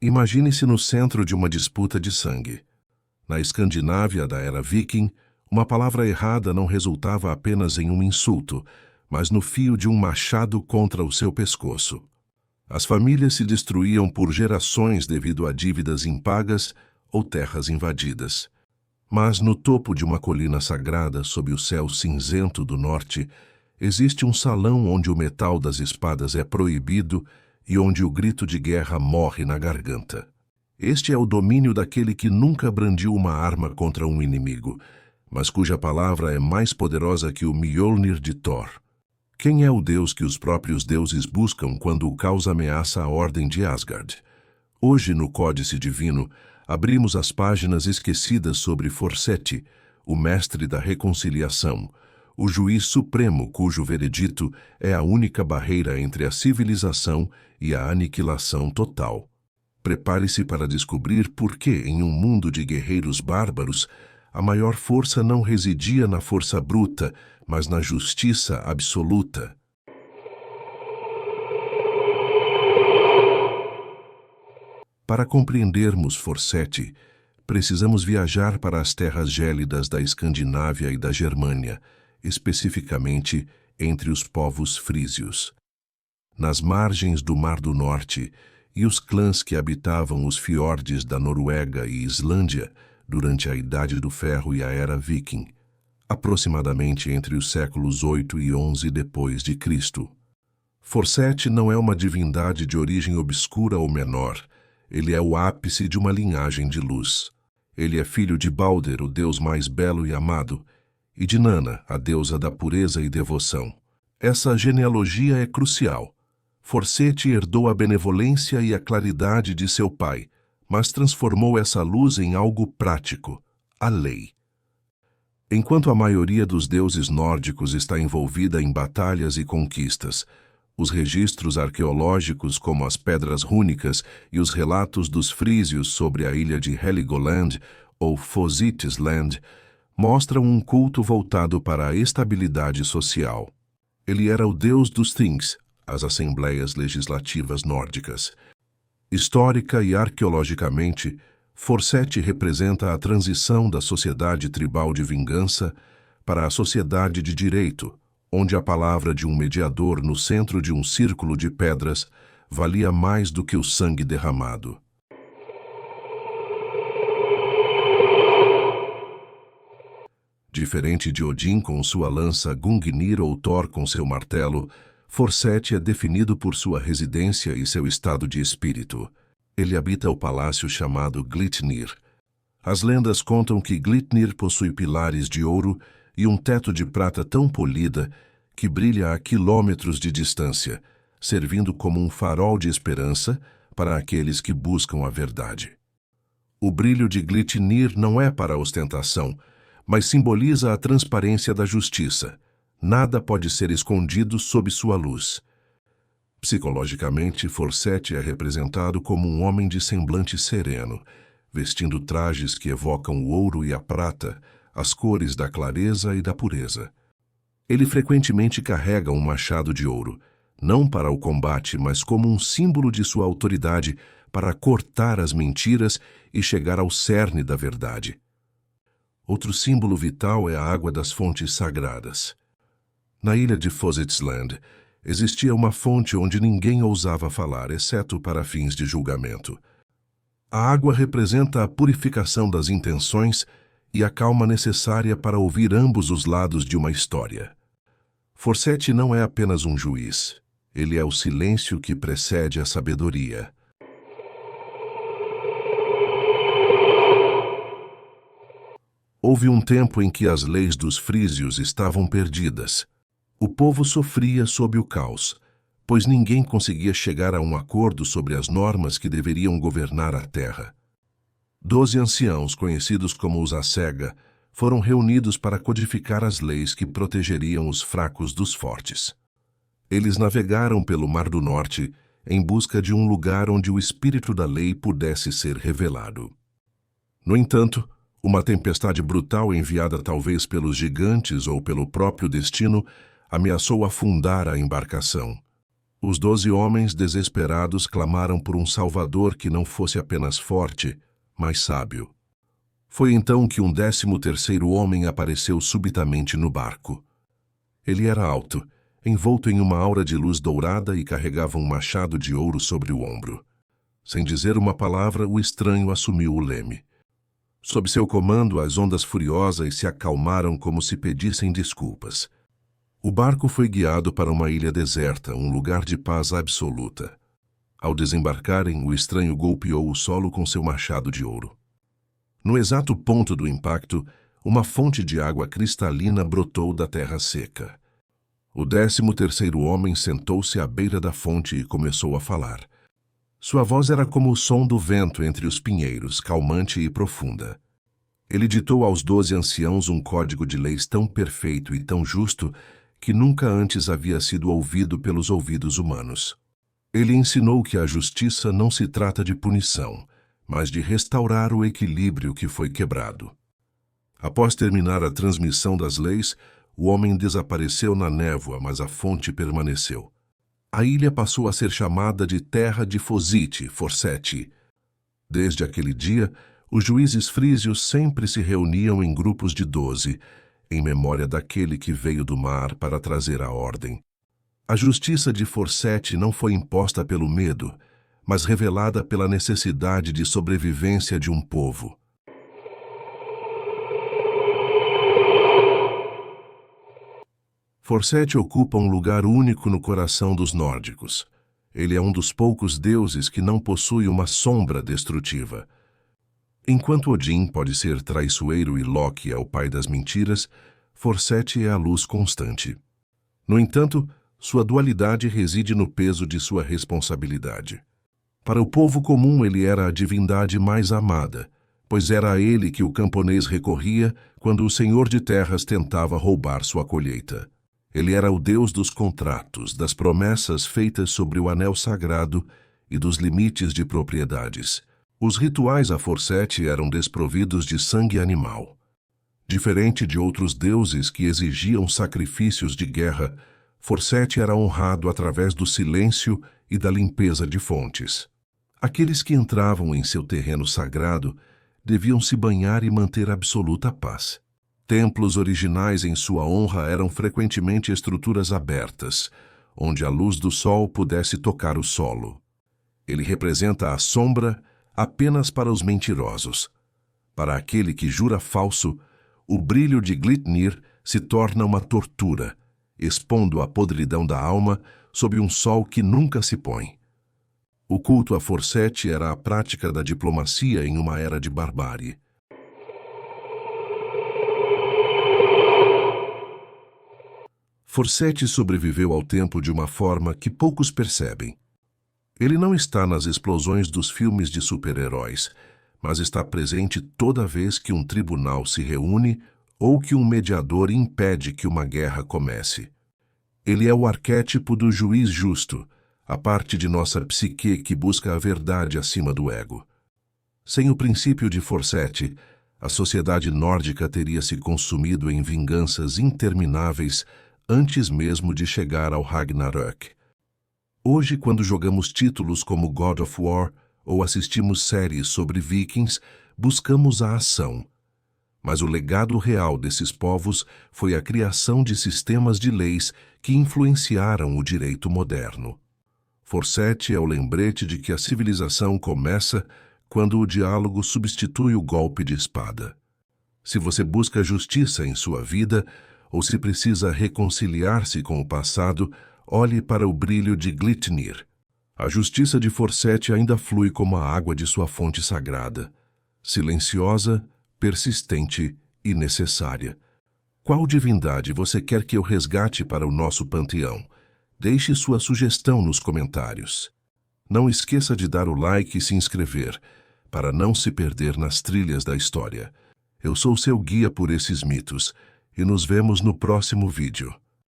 Imagine-se no centro de uma disputa de sangue. Na Escandinávia da era viking, uma palavra errada não resultava apenas em um insulto, mas no fio de um machado contra o seu pescoço. As famílias se destruíam por gerações devido a dívidas impagas ou terras invadidas. Mas no topo de uma colina sagrada, sob o céu cinzento do norte, existe um salão onde o metal das espadas é proibido e onde o grito de guerra morre na garganta. Este é o domínio daquele que nunca brandiu uma arma contra um inimigo, mas cuja palavra é mais poderosa que o Mjolnir de Thor. Quem é o Deus que os próprios deuses buscam quando o caos ameaça a ordem de Asgard? Hoje, no Códice Divino, abrimos as páginas esquecidas sobre Forseti, o mestre da reconciliação, o juiz supremo cujo veredito é a única barreira entre a civilização e a aniquilação total. Prepare-se para descobrir por que, em um mundo de guerreiros bárbaros, a maior força não residia na força bruta, mas na justiça absoluta. Para compreendermos Forseti, precisamos viajar para as terras gélidas da Escandinávia e da Germânia, especificamente entre os povos frísios. Nas margens do Mar do Norte e os clãs que habitavam os fiordes da Noruega e Islândia durante a Idade do Ferro e a Era Viking, aproximadamente entre os séculos 8 e 11 depois de Cristo. Forseti não é uma divindade de origem obscura ou menor, ele é o ápice de uma linhagem de luz. Ele é filho de Balder, o deus mais belo e amado, e de Nanna, a deusa da pureza e devoção. Essa genealogia é crucial. Forseti herdou a benevolência e a claridade de seu pai, mas transformou essa luz em algo prático, a lei. Enquanto a maioria dos deuses nórdicos está envolvida em batalhas e conquistas, os registros arqueológicos como as pedras rúnicas e os relatos dos frísios sobre a ilha de Heligoland ou Fositisland mostram um culto voltado para a estabilidade social. Ele era o deus dos things, as assembleias legislativas nórdicas. Histórica e arqueologicamente, Forseti representa a transição da sociedade tribal de vingança para a sociedade de direito, onde a palavra de um mediador no centro de um círculo de pedras valia mais do que o sangue derramado. Diferente de Odin com sua lança, Gungnir ou Thor com seu martelo, Forseti é definido por sua residência e seu estado de espírito. Ele habita o palácio chamado Glitnir. As lendas contam que Glitnir possui pilares de ouro e um teto de prata tão polida que brilha a quilômetros de distância, servindo como um farol de esperança para aqueles que buscam a verdade. O brilho de Glitnir não é para ostentação, mas simboliza a transparência da justiça. Nada pode ser escondido sob sua luz. Psicologicamente, Forseti é representado como um homem de semblante sereno, vestindo trajes que evocam o ouro e a prata, as cores da clareza e da pureza. Ele frequentemente carrega um machado de ouro, não para o combate, mas como um símbolo de sua autoridade para cortar as mentiras e chegar ao cerne da verdade. Outro símbolo vital é a água das fontes sagradas. Na ilha de Fositisland, existia uma fonte onde ninguém ousava falar, exceto para fins de julgamento. A água representa a purificação das intenções e a calma necessária para ouvir ambos os lados de uma história. Forseti não é apenas um juiz, ele é o silêncio que precede a sabedoria. Houve um tempo em que as leis dos frísios estavam perdidas. O povo sofria sob o caos, pois ninguém conseguia chegar a um acordo sobre as normas que deveriam governar a terra. 12 anciãos, conhecidos como os Asega, foram reunidos para codificar as leis que protegeriam os fracos dos fortes. Eles navegaram pelo Mar do Norte em busca de um lugar onde o espírito da lei pudesse ser revelado. No entanto, uma tempestade brutal enviada talvez pelos gigantes ou pelo próprio destino ameaçou afundar a embarcação. Os 12 homens desesperados clamaram por um Salvador que não fosse apenas forte, mas sábio. Foi então que um 13º homem apareceu subitamente no barco. Ele era alto, envolto em uma aura de luz dourada e carregava um machado de ouro sobre o ombro. Sem dizer uma palavra, o estranho assumiu o leme. Sob seu comando, as ondas furiosas se acalmaram como se pedissem desculpas. O barco foi guiado para uma ilha deserta, um lugar de paz absoluta. Ao desembarcarem, o estranho golpeou o solo com seu machado de ouro. No exato ponto do impacto, uma fonte de água cristalina brotou da terra seca. O 13º homem sentou-se à beira da fonte e começou a falar. Sua voz era como o som do vento entre os pinheiros, calmante e profunda. Ele ditou aos 12 anciãos um código de leis tão perfeito e tão justo que nunca antes havia sido ouvido pelos ouvidos humanos. Ele ensinou que a justiça não se trata de punição, mas de restaurar o equilíbrio que foi quebrado. Após terminar a transmissão das leis, o homem desapareceu na névoa, mas a fonte permaneceu. A ilha passou a ser chamada de Terra de Fozite, Forseti. Desde aquele dia, os juízes frísios sempre se reuniam em grupos de 12, em memória daquele que veio do mar para trazer a ordem. A justiça de Forseti não foi imposta pelo medo, mas revelada pela necessidade de sobrevivência de um povo. Forseti ocupa um lugar único no coração dos nórdicos. Ele é um dos poucos deuses que não possui uma sombra destrutiva. Enquanto Odin pode ser traiçoeiro e Loki é o pai das mentiras, Forseti é a luz constante. No entanto, sua dualidade reside no peso de sua responsabilidade. Para o povo comum ele era a divindade mais amada, pois era a ele que o camponês recorria quando o senhor de terras tentava roubar sua colheita. Ele era o deus dos contratos, das promessas feitas sobre o anel sagrado e dos limites de propriedades. Os rituais a Forseti eram desprovidos de sangue animal. Diferente de outros deuses que exigiam sacrifícios de guerra, Forseti era honrado através do silêncio e da limpeza de fontes. Aqueles que entravam em seu terreno sagrado deviam se banhar e manter absoluta paz. Templos originais em sua honra eram frequentemente estruturas abertas, onde a luz do sol pudesse tocar o solo. Ele representa a sombra apenas para os mentirosos. Para aquele que jura falso, o brilho de Glitnir se torna uma tortura, expondo a podridão da alma sob um sol que nunca se põe. O culto a Forseti era a prática da diplomacia em uma era de barbárie. Forseti sobreviveu ao tempo de uma forma que poucos percebem. Ele não está nas explosões dos filmes de super-heróis, mas está presente toda vez que um tribunal se reúne ou que um mediador impede que uma guerra comece. Ele é o arquétipo do juiz justo, a parte de nossa psique que busca a verdade acima do ego. Sem o princípio de Forseti, a sociedade nórdica teria se consumido em vinganças intermináveis antes mesmo de chegar ao Ragnarök. Hoje, quando jogamos títulos como God of War ou assistimos séries sobre vikings, buscamos a ação. Mas o legado real desses povos foi a criação de sistemas de leis que influenciaram o direito moderno. Forseti é o lembrete de que a civilização começa quando o diálogo substitui o golpe de espada. Se você busca justiça em sua vida, ou se precisa reconciliar-se com o passado, olhe para o brilho de Glitnir. A justiça de Forseti ainda flui como a água de sua fonte sagrada, silenciosa, persistente e necessária. Qual divindade você quer que eu resgate para o nosso panteão? Deixe sua sugestão nos comentários. Não esqueça de dar o like e se inscrever, para não se perder nas trilhas da história. Eu sou seu guia por esses mitos, e nos vemos no próximo vídeo.